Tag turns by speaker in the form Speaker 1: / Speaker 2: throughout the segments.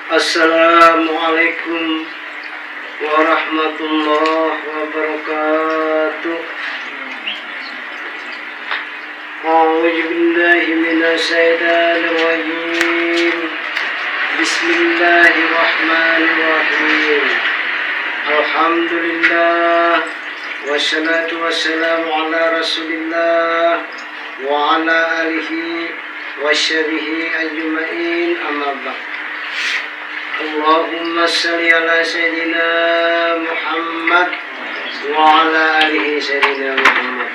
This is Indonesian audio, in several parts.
Speaker 1: Assalamualaikum warahmatullahi wabarakatuh. A'udzu billahi minasy syaithanir rajim. Bismillahirrahmanirrahim. Alhamdulillah wassalatu wassalamu ala Rasulillah wa ala alihi washabihi ajma'in, amma ba'd. Allahumma salli ala sayyidina Muhammad wa ala alihi sayyidina Muhammad.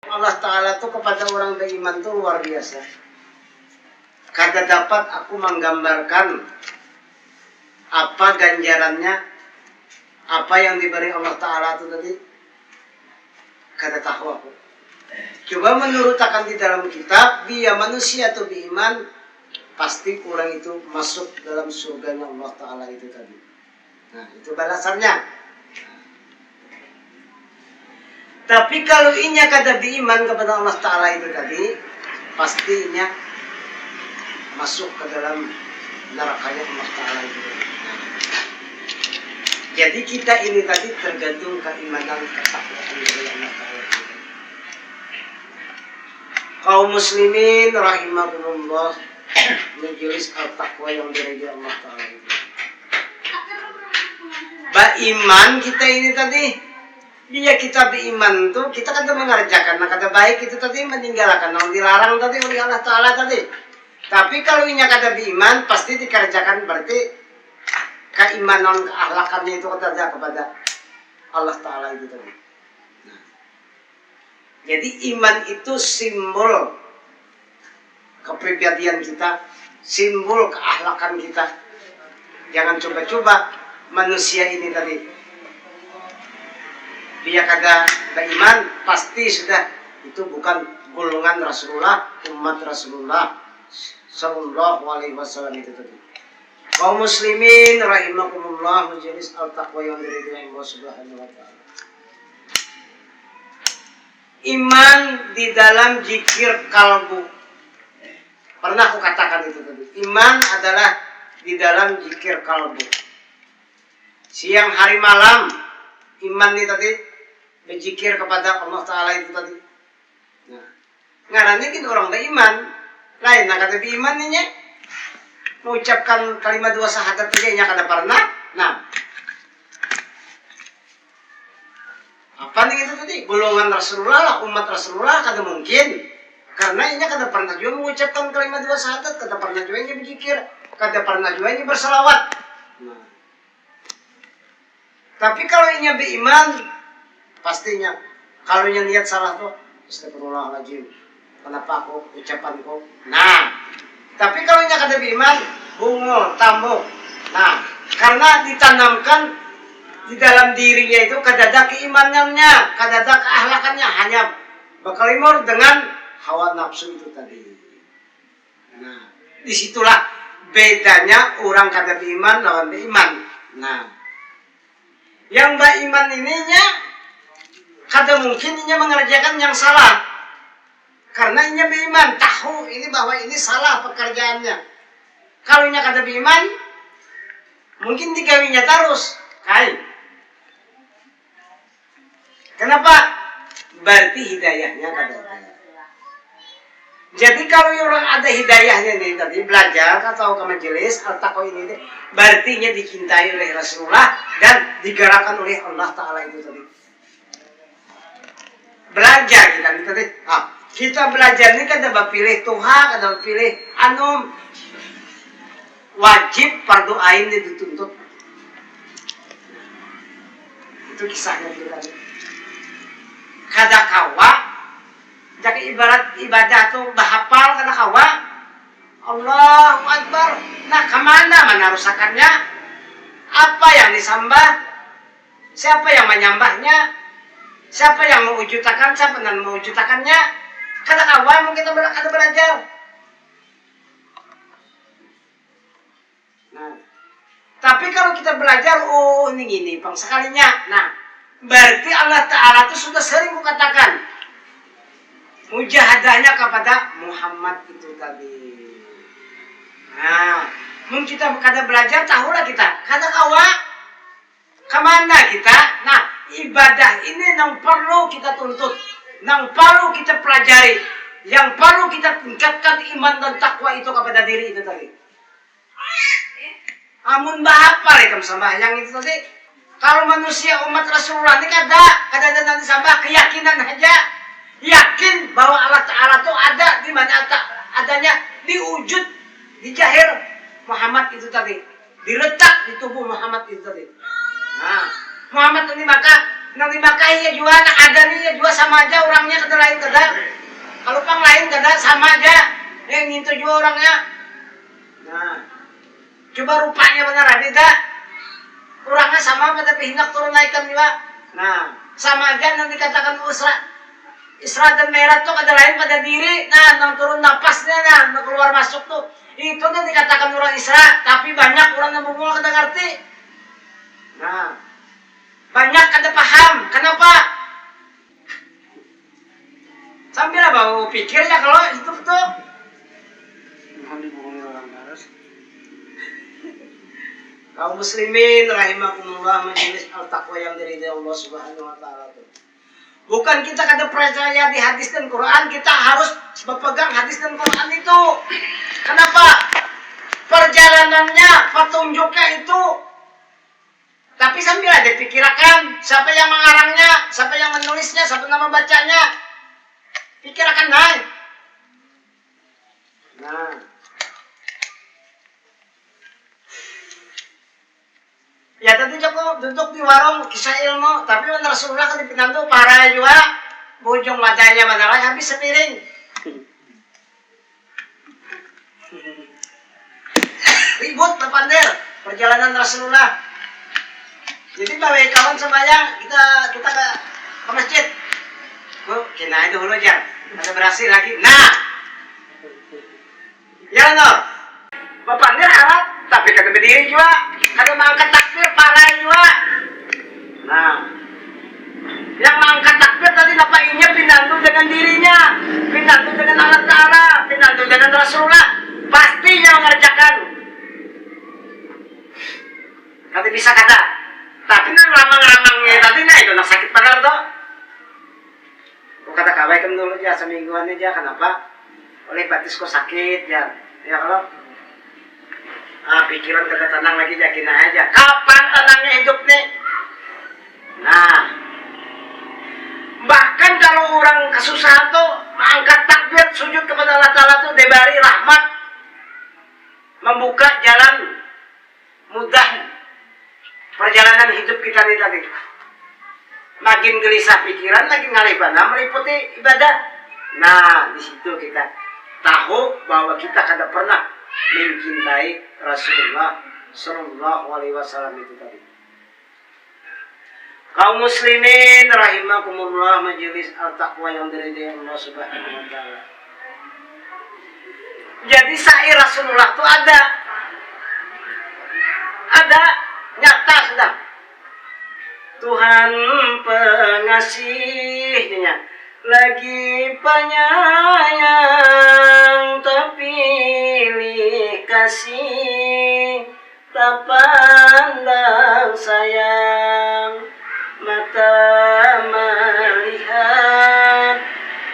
Speaker 1: Allah Ta'ala tuh kepada orang beriman tuh luar biasa. Kada dapat aku menggambarkan apa ganjarannya, apa yang diberi Allah Ta'ala itu tadi, kada tahu aku. Coba menurutakan di dalam kitab, dia manusia tuh beriman, pasti orang itu masuk dalam surganya Allah Ta'ala itu tadi. Nah, itu balasannya. Tapi kalau inya kada beriman kepada Allah Ta'ala itu tadi, pastinya masuk ke dalam nerakanya Allah Ta'ala itu tadi. Nah, jadi kita ini tadi tergantung keimanan ketakwaan dari Allah Ta'ala itu tadi. Kaum muslimin rahimakumullah, majelis al-taqwa yang dirajai Allah Ta'ala itu. Beriman kita ini tadi, dia kita beriman tuh, kita kan mengerjakan, nah kata baik itu tadi meninggalkan, yang dilarang tadi oleh Allah Ta'ala tadi. Tapi kalau ini kata beriman, pasti dikerjakan, berarti keimanan, keakhlakannya itu kata kepada Allah Ta'ala itu tadi. Nah, jadi iman itu simbol kepribadian kita, simbol keakhlakan kita. Jangan coba-coba manusia ini tadi, dia kagak beriman, pasti sudah itu bukan golongan Rasulullah, umat Rasulullah Sallallahu Alaihi Wasallam itu tadi. Kaum muslimin rahimakumullah, majelis al-taqwa yang dirahmati Allah Subhanahu Wa Taala. Iman di dalam zikir kalbu. Pernah aku katakan itu tadi. Iman adalah di dalam zikir kalbu. Siang hari malam, iman ini tadi berzikir kepada Allah Ta'ala itu tadi. Nah, ngarannya kan orang beriman. Lain, nah kata beriman ini mengucapkan kalimat dua syahadat tiga nya kada pernah. Nah, apa nih itu tadi? Golongan Rasulullah lah, umat Rasulullah kada mungkin. Karena ini kada pernah juga mengucapkan kalimat dua syahadat, kada pernah juga ini berzikir, kada pernah juga ini berselawat. Nah, tapi kalau ini beriman, pastinya kalau ini lihat salah tuh, astagfirullahaladzim, kenapa aku ucapanku? Nah, tapi kalau ini kada beriman, bungul, tambuk. Nah, karena ditanamkan di dalam dirinya itu kada ada keimanannya, kada ada keakhlakannya, hanya berkelimur dengan hawa nafsu itu tadi. Nah, disitulah bedanya orang kada beriman lawan beriman. Nah, yang beriman ininya kada mungkin inya mengerjakan yang salah, karena inya beriman tahu ini bahwa ini salah pekerjaannya. Kalau inya kada beriman, mungkin digawinya terus. Kai. Kenapa? Berarti hidayahnya kada ada. Jadi kalau orang ada hidayahnya nih tadi belajar atau ke majelis al-taqwa ini, berarti nya dicintai oleh Rasulullah dan digerakkan oleh Allah Ta'ala itu tadi. Belajar kita nih tadi. Kita belajar ini kada pilih Tuhan, kada pilih wajib fardu ain dituntut. Itu kisahnya itu tadi. Kada kawa. Jadi ibarat ibadah tuh bahapal kada kawa. Allahu Akbar. Nah, kemana menarusakannya? Apa yang disembah? Siapa yang menyembahnya? Siapa yang mewujudkan? Siapa yang mewujudkannya? Kada kawa mungkin kita kada belajar. Nah, tapi kalau kita belajar, oh ini gini, bang sekalinya. Nah, berarti Allah Ta'ala itu sudah sering kukatakan mujahadahnya kepada Muhammad itu tadi. Nah, Mun kita kada belajar tahulah kita. Kada kawa kemana kita? Nah, ibadah ini yang perlu kita tuntut, yang perlu kita pelajari, yang perlu kita tingkatkan iman dan takwa itu kepada diri itu tadi. Amun bahapa rekam sembahyang itu tadi. Kalau manusia umat Rasulullah ini kada nanti sembah keyakinan aja. Yakin bahwa Allah Ta'ala itu ada di mana adanya di wujud, di jahir Muhammad itu tadi. Diletak di tubuh Muhammad itu tadi. Nah, Muhammad nanti maka iya juga ada nih ya juga sama aja orangnya kada lain kada. Kalau pang lain kada sama aja. Yang ngintu juga orangnya. Nah, coba rupanya benar beda. Orangnya sama pada hendak turun naikkan juga. Nah, sama aja nanti katakan Isra dan Mi'raj tuh kada lain pada diri. Nah, nang turun napasnya nah, keluar masuk tuh. Itu nanti dikatakan orang Isra, tapi banyak orang yang bungul kada ngerti. Nah, banyak kada paham. Kenapa? Sambil bau pikir ya kalau itu tuh. Kaum muslimin rahimakumullah, majelis al-taqwa yang diridhai Allah Subhanahu wa taala tuh. Bukan kita kada percaya di hadis dan Quran, kita harus berpegang hadis dan Quran itu. Kenapa? Perjalanannya, petunjuknya itu. Tapi sambil ada pikirkan siapa yang mengarangnya, siapa yang menulisnya, siapa nama bacanya. Pikirkan naik. Nah. Ya tadi Joko duduk di warung kisah ilmu, tapi benar Rasulullah kan dipinantu parah juga, bujung matanya benar habis sepiring. Ribut terpandir perjalanan Rasulullah. Jadi bawa kawan sembahyang kita ke masjid. Bu, kena itu dulu aja. Ada berhasil lagi. Nah, ya no. Bapaknya Arab, tapi kada berdiri juga, kada mengangkat takbir parah juga. Nah, yang mengangkat takbir tadi nampaknya pinantu dengan dirinya, pinantu dengan Allah Ta'ala, pinantu dengan Rasulullah, pasti yang mengerjakan. Kada bisa kata, tapi nang ramang-ramangnya tadi nah itu nak sakit padahal tuh. Kata kawai kan dulu aja semingguan aja, kenapa? Oleh batis kok sakit ya, ya kalau. Pikiran kada tenang lagi yakin aja. Kapan tenangnya hidup nih? Nah, bahkan kalau orang kesusahan tuh angkat takbir sujud kepada Allah Ta'ala tuh diberi rahmat, membuka jalan mudah perjalanan hidup kita nih tadi. Makin gelisah pikiran, makin ngalibana meliputi ibadah. Nah, di situ kita tahu bahwa kita kada pernah mencintai Rasulullah Sallallahu Alaihi Wasallam itu tadi. Kaum muslimin rahimakumullah, majelis al-taqwa yang diridhai Allah Subhanahu wa taala. Jadi syair Rasulullah itu ada nyata sudah. Tuhan pengasihnya lagi penyayang, terpilih kasih, tak pandang sayang, mata melihat,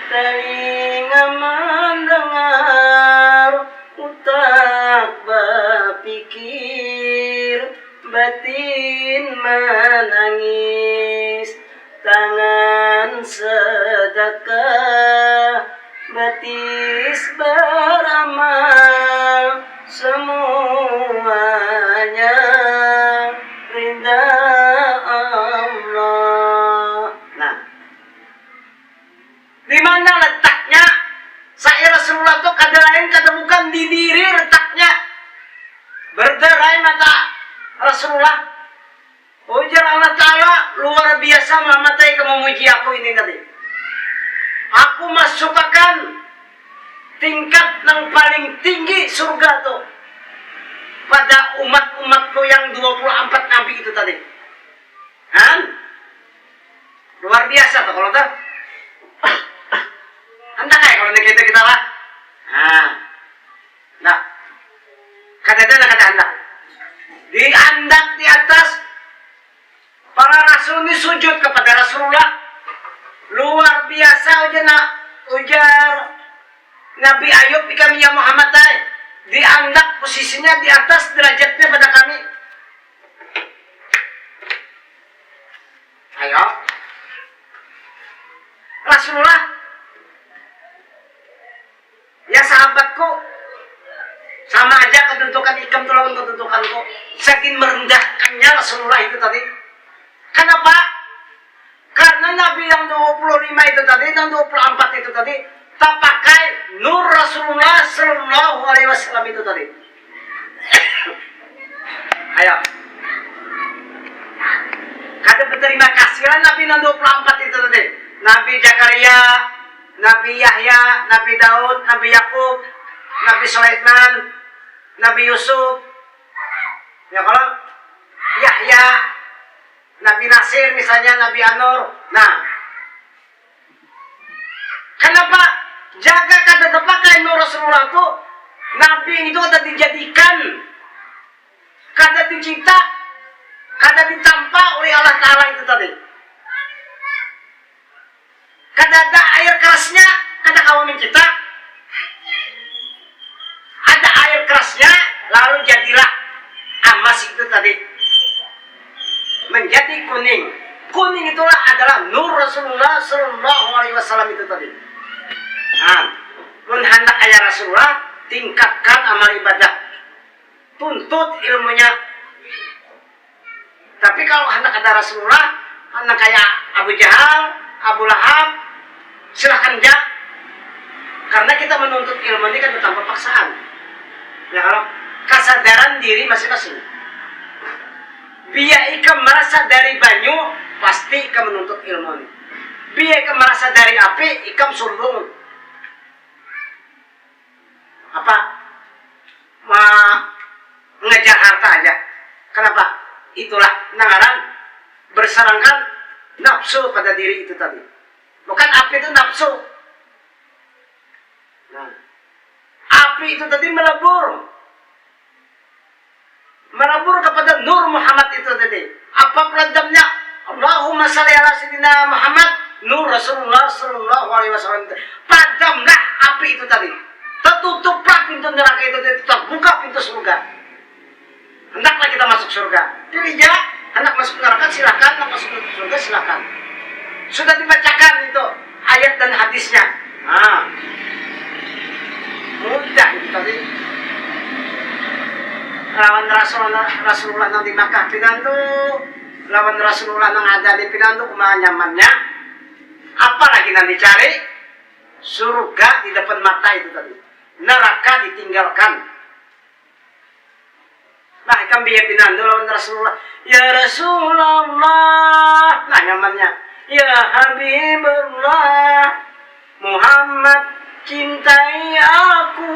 Speaker 1: telinga mendengar, otak berpikir, batin menangis, tangan sedekah, batis beramal, semuanya ridha Allah. Nah, di mana letaknya syair Rasulullah itu kada lain kada bukan di diri letaknya. Berderai mata Rasulullah. Ujar Allah Ta'ala luar biasa mamatai kamu memuji aku ini tadi. Aku masukkan tingkat yang paling tinggi surga tuh pada umat-umatku yang 24 nabi itu tadi. Kan? Luar biasa tuh kalau tuh. Anda kayak kalau kita lah. Nah, kata-kata sujud kepada Rasulullah. Luar biasa ujar Nabi Ayub di kami ya Muhammad dianggap posisinya di atas derajatnya pada kami. Ayo, Rasulullah, ya sahabatku, sama aja kedudukan ikam tuh lawan kedudukanku. Saking merendahkannya Rasulullah itu tadi. Kenapa? Karena Nabi yang 25 itu tadi, yang 24 itu tadi, tak pakai nur Rasulullah Sallallahu Alaihi Wasallam itu tadi. Ayo, kata berterima kasihlah Nabi yang 24 itu tadi. Nabi Zakaria, Nabi Yahya, Nabi Daud, Nabi Yakub, Nabi Sulaiman, Nabi Yusuf, ya kalau Yahya, Nabi Nasir misalnya, Nabi Anur. Nah, kenapa jaga kata terpakai nur Rasulullah itu? Nabi itu ada dijadikan, kada dicipta, kada ditampa oleh Allah Ta'ala itu tadi. Kada ada air kerasnya, kada kamu mencipta. Ada air kerasnya, lalu jadilah emas itu tadi. Menjadi kuning. Kuning itulah adalah nur Rasulullah Sallallahu Alaihi Wasallam itu tadi. Nah, pun hendak ayah Rasulullah, tingkatkan amal ibadah, tuntut ilmunya. Tapi kalau hendak ada Rasulullah, hendak kayak Abu Jahal, Abu Lahab, silahkan aja. Karena kita menuntut ilmu ini kan tanpa paksaan. Ya kalau kesadaran diri masing-masing. Biar ikam merasa dari banyu, pasti ikam menuntut ilmu ini. Biar ikam merasa dari api, ikam sombong. Apa? Mengejar harta aja. Kenapa? Itulah nangaran bersarangkan nafsu pada diri itu tadi. Bukan api itu nafsu. Nah, api itu tadi melebur kepada nur Muhammad itu tadi. Apa peredamnya? Allahumma shalli ala sayyidina Muhammad, nur Rasulullah Sallallahu Alaihi Wasallam. Padamlah api itu tadi. Tertutuplah pintu neraka itu tadi. Terbuka pintu surga. Hendaklah kita masuk surga. Pilih ya, hendak masuk neraka silakan, hendak masuk surga silakan. Sudah dibacakan itu ayat dan hadisnya. Nah, mudah itu tadi. Lawan Rasulullah nang di Makkah pinandu, lawan Rasulullah nang ada di pinandu kumaha nyamannya. Apalagi nanti cari surga di depan mata itu tadi. Neraka ditinggalkan. Nah, ikan biaya pinandu lawan Rasulullah. Ya Rasulullah, nah nyamannya. Ya Habibullah, Muhammad cintai aku,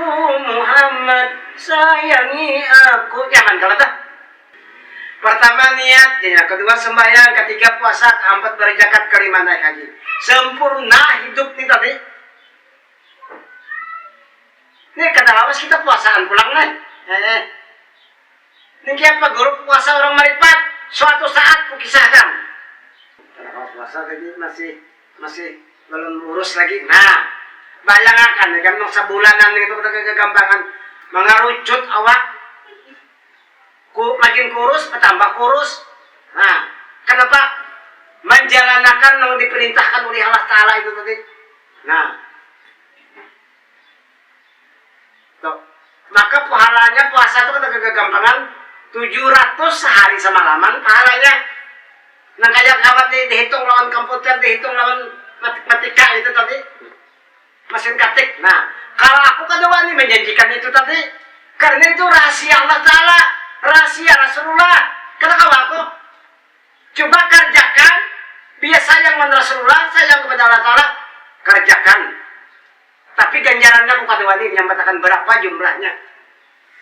Speaker 1: Muhammad sayangi aku. Jangan kalau tak. Pertama niat, yang kedua sembahyang, ketiga puasa, keempat berzakat, kelima naik haji. Sempurna hidup nih tadi. Ini kata lawas kita puasaan pulang nih. Ini apa guru puasa orang Maripat? Suatu saat kukisahkan. Kalau puasa tadi masih belum lurus lagi. Nah, bayangkan ya kan sebulanan itu kita kegampangan mengerucut awak makin kurus bertambah kurus. Nah, kenapa? Menjalankan yang diperintahkan oleh Allah Ta'ala itu tadi. Nah, tuh. Maka pahalanya puasa itu kita kegampangan 700 sehari semalaman pahalanya. Nah kayak kawan dihitung lawan komputer, dihitung lawan matematika itu tadi, mesin ketik. Nah, kalau aku kedua nih menjanjikan itu tadi, karena itu rahasia Allah Ta'ala, rahasia Rasulullah. Kata kawan aku, coba kerjakan, biar sayang dengan Rasulullah, sayang kepada Allah Ta'ala, kerjakan. Tapi ganjarannya aku kedua nih menyampaikan berapa jumlahnya.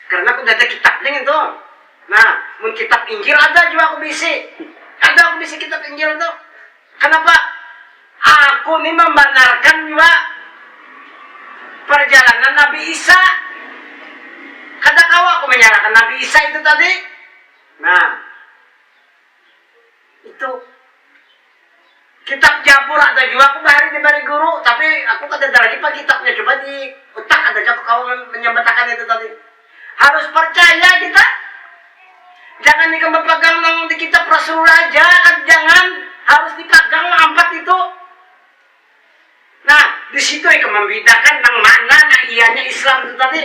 Speaker 1: Karena aku udah ada kitabnya itu. Nah, mun kitab Injil ada juga aku bisi. Ada aku bisa kitab Injil itu. Kenapa? Aku ini membenarkan juga perjalanan Nabi Isa. Kata kau aku menyalahkan Nabi Isa itu tadi. Nah, itu kitab Jabur ada juga aku bahari di bari guru, tapi aku kada ada lagi pak kitabnya, coba di utak ada juga kau menyambatakan itu tadi. Harus percaya kita, jangan pegang nang di kitab Rasulullah aja, kan jangan, harus dipegang empat itu. Nah di situ membedakan nang makna nang ianya Islam itu tadi.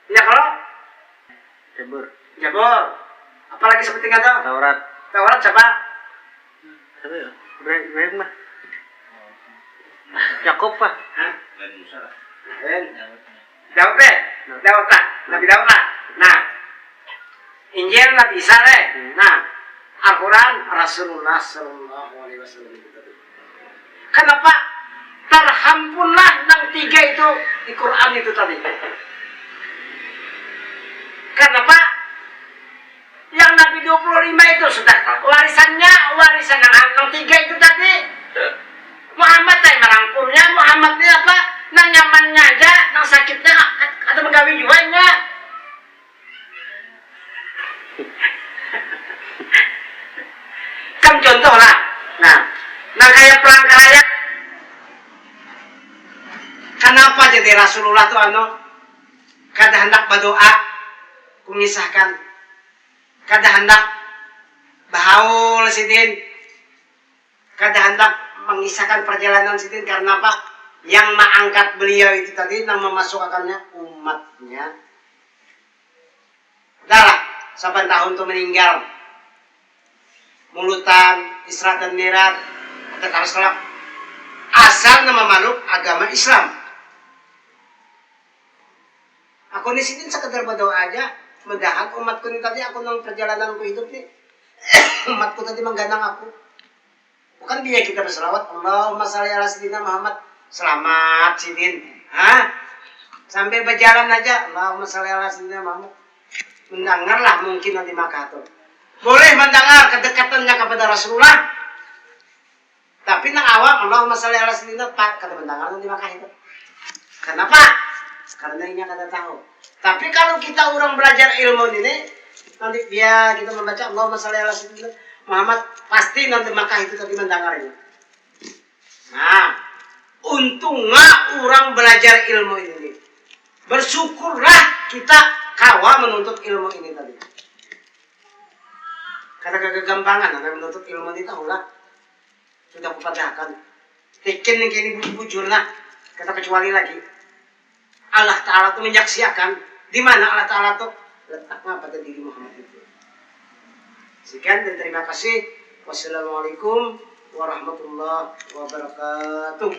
Speaker 1: Ya kalau Jabur, apalagi seperti kata Taurat siapa?
Speaker 2: Siapa ya? Ibrahim mah. Yakub mah.
Speaker 1: Hah? Daud deh. Daud lah. Nabi Daud lah. Nah, Injil Nabi Isa deh. Nah, Al-Quran Rasulullah Sallallahu Alaihi Wasallam itu tadi. Kenapa terhampunlah nang tiga itu di Quran itu tadi? Kenapa? Yang Nabi 25 itu sudah warisannya, warisan yang tiga itu tadi. Muhammad yang merangkumnya, Muhammad ini apa? Nang nyamannya aja, nang sakitnya ada menggawi juanya. Kan contoh lah. Nah kayak perang rakyat. Kenapa jadi Rasulullah tuh kada hendak berdoa, mengisahkan. Kada hendak bahaul sidin, kada hendak mengisahkan perjalanan sidin karena apa? Yang mengangkat beliau itu tadi yang memasukkannya umatnya. Dah saban tahun tuh meninggal, mulutan Isra dan Mi'raj, kita harus kelak asal nama makhluk agama Islam. Aku di sini sekedar berdoa aja. Mudahan umatku ini tadi aku nang perjalananku hidup nih umatku tadi mengganang aku, bukan dia kita berselawat Allahumma shalli ala sayyidina Muhammad, selamat sidin, sampai berjalan aja Allahumma shalli ala sayyidina Muhammad, mendengarlah mungkin nanti maka tuh boleh mendengar kedekatannya kepada Rasulullah, tapi nang awam Allahumma shalli ala sayyidina Pak kata mendengar nanti maka itu. Kenapa? Karena ini kada tahu. Tapi kalau kita orang belajar ilmu ini, nanti dia kita membaca Allahumma shalli ala sayyidina Muhammad, pasti nanti maka itu tadi mendengarnya. Nah, untungnya orang belajar ilmu ini. Bersyukurlah kita kawa menuntut ilmu ini tadi. Karena kegampangan nanti menuntut ilmu ini tahulah. Sudah kupadahkan. Tekin yang kini bujurlah. Kata kecuali lagi. Allah Ta'ala itu menyaksikan di mana Allah Ta'ala itu letaknya pada diri Muhammad itu. Sekian dan terima kasih. Wassalamualaikum warahmatullahi wabarakatuh.